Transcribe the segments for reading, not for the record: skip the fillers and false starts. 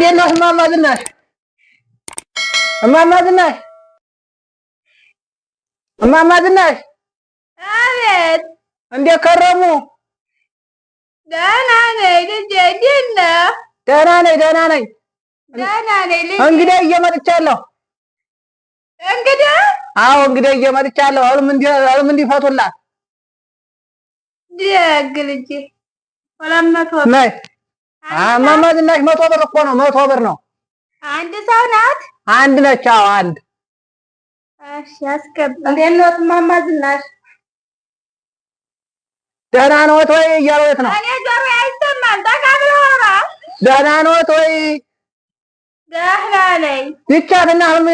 እንዴት ነሽ እማማ ዝናሽ? እማማ ዝናሽ እማማ ዝናሽ አቤት። እንዴት ከረሙ? ደህና ነኝ ልጄ። እንዴት ነህ? ደህና ነኝ ደህና ነኝ። ደህና ነኝ ልጄ። እንግዲህ እየመጥቻለሁ። እንግዲህ? አዎ እንግዲህ እየመጥቻለሁ። ህልም እንዲፈቱላት ደግ ልጄ። 200 ነይ። እማማ ዝናሽ 100 ብር እኮ ነው። 100 ብር ነው። አንድ ሰው ናት? አንድ ነች። አዎ አንድ። እሺ አስገባ። እንዴት ነው እማማ ዝናሽ? ደህና ነዎት ወይ? እያሉት ነው። እኔ ጆሮ አይሰማም። ተቃብሎ ሆነ። ደህና ነዎት ወይ? ደህና ነኝ። ይቻትና ህልም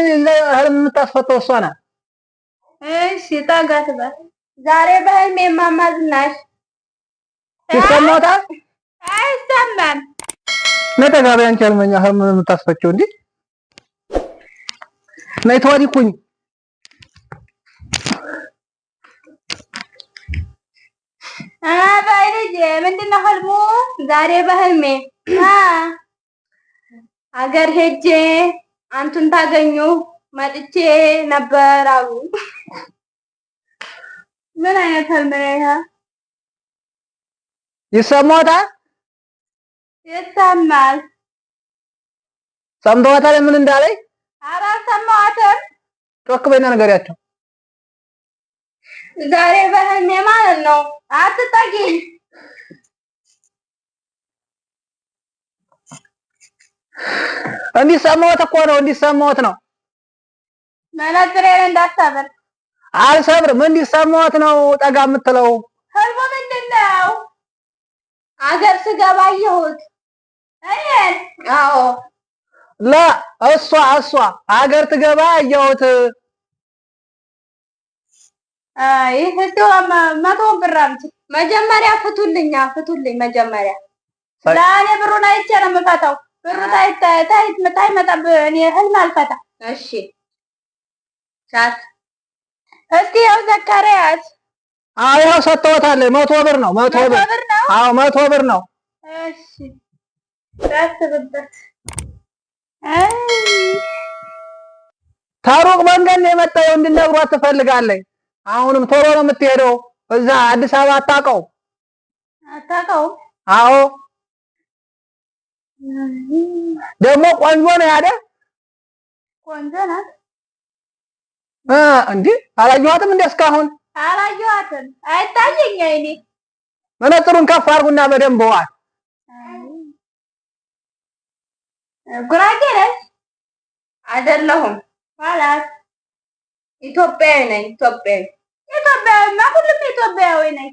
የምታስፈታው እሷ ናት። እሺ ጠጋ ትበል። ዛሬ በህልሜ እማማ ዝናሽ ይሰማዎታል? አይሰማም። ነጠጋቢ አንቺ ህልመኛ ህልም የምታስፈችው እንዴ? ነይ ተወዲህ ኩኝ። በይ ልጄ ምንድን ነው ህልሙ? ዛሬ በህልሜ ሀገር ሄጄ አንቱን ታገኙ መጥቼ ነበር አሉ። ምን አይነት ህልም ነው ይሄ? ይሰማዎታል? ይሰማል። ሰምተዋታል ምን እንዳለኝ? ኧረ አልሰማኋትም። ጮክ በይና ንገሪያቸው። ዛሬ በህልሜ ማለት ነው። አትጠጊኝ። እንዲሰማዎት እኮ ነው። እንዲሰማዎት ነው። መነጽሬን እንዳትሰብር። አልሰብርም። እንዲሰማዎት ነው ጠጋ የምትለው። ህልሙ ምንድን ነው? አገር ስገባ አየሁት። እኔን? አዎ። እሷ አገር ትገባ አየሁት። ይህ እንደው 100 ብር አምጪ። መጀመሪያ ፍቱልኝ መጀመሪያ። ለእኔ ብሩን አይቼ ነው የምፈታው። ብሩ ታይመጣ እኔ ህልም አልፈታም። እሺ ቻት እስኪ ያው ዘካሪያስ ያው ሰጥተውታል። 100 ብር ነው። 100 ብር ነው። አዎ 100 ብር ነው። እሺ ታስብበት። ታሩቅ መንገድ ነው የመጣው እንድነግሯት ትፈልጋለች። አሁንም ቶሎ ነው የምትሄደው። እዛ አዲስ አበባ አታውቀው? አዎ ደግሞ ቆንጆ ነው ያደ ቆንጆ ናት። እንዴ አላየኋትም? እንደ እስካሁን አላየኋትም። አይታየኝ አይኔ። መነጽሩን ከፍ አድርጉና በደንብ ዋል። ጉራጌ ነሽ? አይደለሁም። ማለት ኢትዮጵያዊ ነኝ። ኢትዮጵያዊማ ሁሉም ኢትዮጵያዊ ነኝ።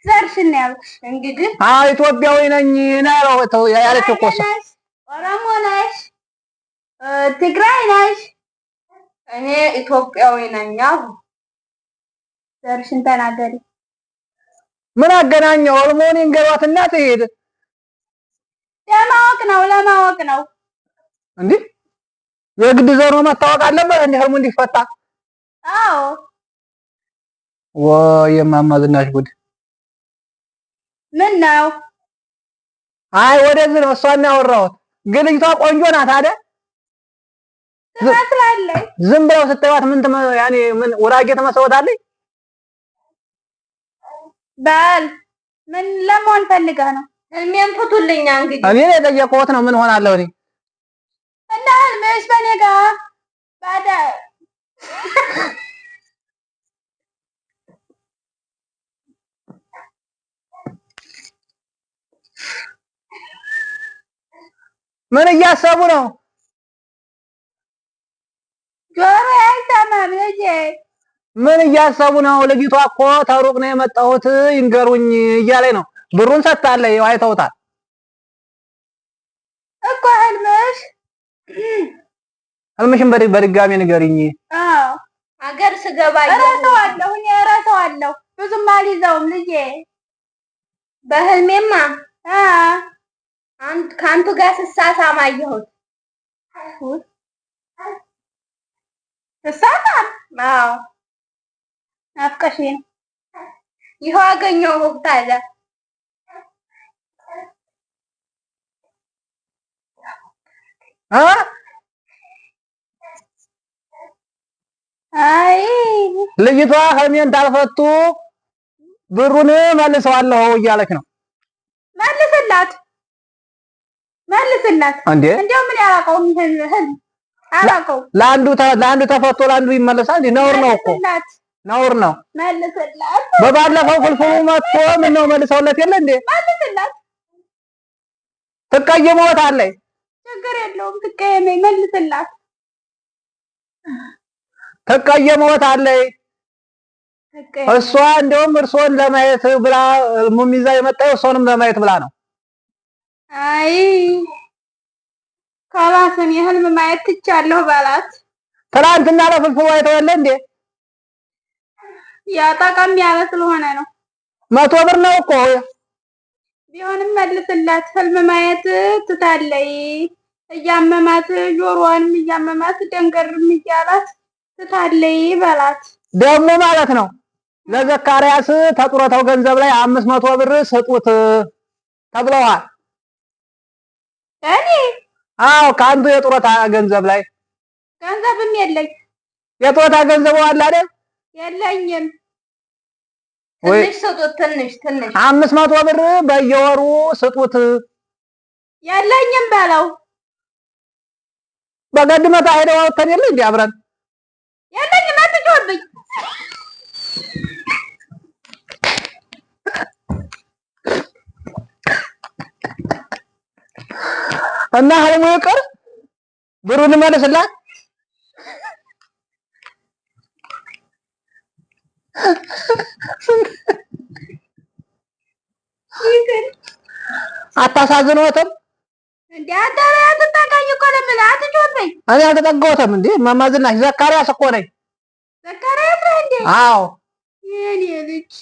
ዘርሽን ነው ያልኩሽ። እንግዲህ ኢትዮጵያዊ ነኝ ነው ያለችው እኮ እሷ። ኦሮሞ ነሽ? ትግራይ ነሽ? እኔ ኢትዮጵያዊ ነኝ አሉ። ዘርሽን ተናገሪ። ምን አገናኘው? ኦሮሞን እንገሯትና ትሄድ። ለማወቅ ነው እንዴ? የግድ ዘሮ መታወቅ አለበት እንዴ ህልሙ እንዲፈታ? አዎ። ወይ እማማ ዝናሽ ጉድ! ምን ነው? ወደዚህ ነው እሷን ያወራሁት። ግን ልጅቷ ቆንጆ ናት አይደል? ትመስላለች። ዝም ብለው ስትባት ምን ወራጌ ትመስሎታለች? በል ምን ለመሆን ፈልጋ ነው? ህልሜን ፍቱልኛ። እንግዲህ እኔ የጠየቅኩት ነው። ምን ሆናለሁ እኔ? እና ህልምሽ በኔ ጋር ባዳ ምን እያሰቡ ነው? ጆሮ አይሰማም ልጄ። ምን እያሰቡ ነው? ልጅቷ እኮ ተሩቅ ነው የመጣሁት ይንገሩኝ እያለኝ ነው። ብሩን ሰጥታለች። ያው አይተውታል እኮ ህልምሽን በድጋሚ ንገሪኝ። ሀገር ስገባ እረሳዋለሁ። ብዙም አልይዘውም ልጄ። በህልሜማ ከአንቱ ጋር ስሳሳም አየሁት። ስሳሳም? አዎ። ናፍቀሽኝ። ይኸው አገኘሁህ ታዲያ አይ ልጅቷ ህልሜን እንዳልፈቱ ብሩን መልሰዋለሁ እያለች ነው። መልስላት እንዴ እንደው ምን ያላቀውም ህልም አላቀው ለአንዱ ተፈቶ ለአንዱ ይመለሳል እንዴ? ነውር ነው እኮ ነውር ነው። መልስላት። በባለፈው ፍልፍሉ መጥቶ ምን ነው መልሰውለት የለ እንዴ? መልስላት። ትቀየመዎታለች። ችግር የለውም ትቀየመኝ። መልስላት። ትቀየመዎታለች። እሷ እንደውም እርሶን ለማየት ብላ ሙሚዛ የመጣው እርሶንም ለማየት ብላ ነው። አይ ካላሰን የህልም ማየት ትቻለሁ ባላት። ትናንትና ለፍልፍሉ አይተው የለ እንዴ? ያ ጠቀም ያለ ስለሆነ ነው። 100 ብር ነው እኮ ቢሆንም መልስላት። ህልም ማየት ትታለይ እያመማት ጆሮዋንም እያመማት ደንገርም እያላት ትታለይ በላት። ደግሞ ማለት ነው ለዘካሪያስ ተጡረታው ገንዘብ ላይ 500 ብር ስጡት ተብለዋል። እኔ አዎ ከአንዱ የጡረታ ገንዘብ ላይ ገንዘብም የለኝ። የጡረታ ገንዘብ አለ አይደል? የለኝም። ትንሽ ስጡት። ትንሽ 500 ብር በየወሩ ስጡት። የለኝም በለው። በገድመታ ሄደው አውጥተን የለ እንዴ አብረን? የለኝም አትጮህብኝ። እና ህልሙ ይቅር ብሩን መልስላት። አታሳዝነዎትም እንዴ? አዳራ አትጠጋኝ እኮ ለምን አትጮህብኝ? እኔ አልተጠጋሁትም እንዴ? እማማ ዝናሽ ዘካሪያስ እኮ ነኝ። ዘካሪያስ ነህ እንዴ? አዎ የኔ ልጅ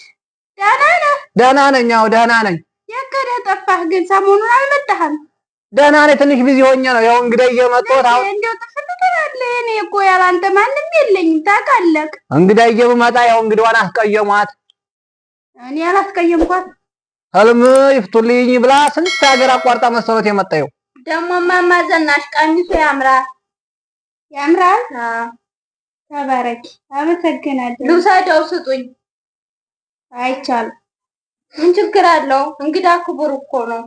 ደህና ነህ? ደህና ነኝ። አዎ ደህና ነኝ። የከደ ጠፋህ ግን ሰሞኑን አልመጣህም። ደህና ነኝ። ትንሽ ቢዚ ሆኜ ነው ያው እንግዲህ እየመጣሁት። አሁን እንደው ጥፍት ትላለህ። እኔ እኮ ያላንተ ማንም የለኝም ታውቃለህ። እንግዲህ እየመጣ ያው እንግዲዋን አስቀየሟት። እኔ አላስቀየምኳት። ህልም ይፍቱልኝ ብላ ስንት ሀገር አቋርጣ መሰረት የመጣየው ደግሞ እማማ ዝናሽ ቀሚሱ ያምራል። ያምራል? አዎ ተባረኪ። አመሰግናለሁ። ልውሰደው ስጡኝ። አይቻልም። ምን ችግር አለው? እንግዳ ክቡር እኮ ነው።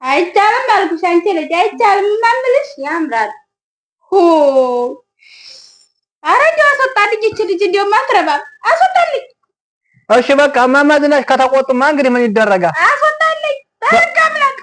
አይቻልም አልኩሽ አንቺ ልጅ አይቻልም። ማምልሽ ያምራል። ሆ ኧረ እንደው አስወጣልኝ። እቺ ልጅ እንደው ማትረባም አስወጣልኝ። እሺ በቃ እማማ ዝናሽ ከተቆጡማ እንግዲህ ምን ይደረጋል? አስወጣልኝ። በህግ አምላክ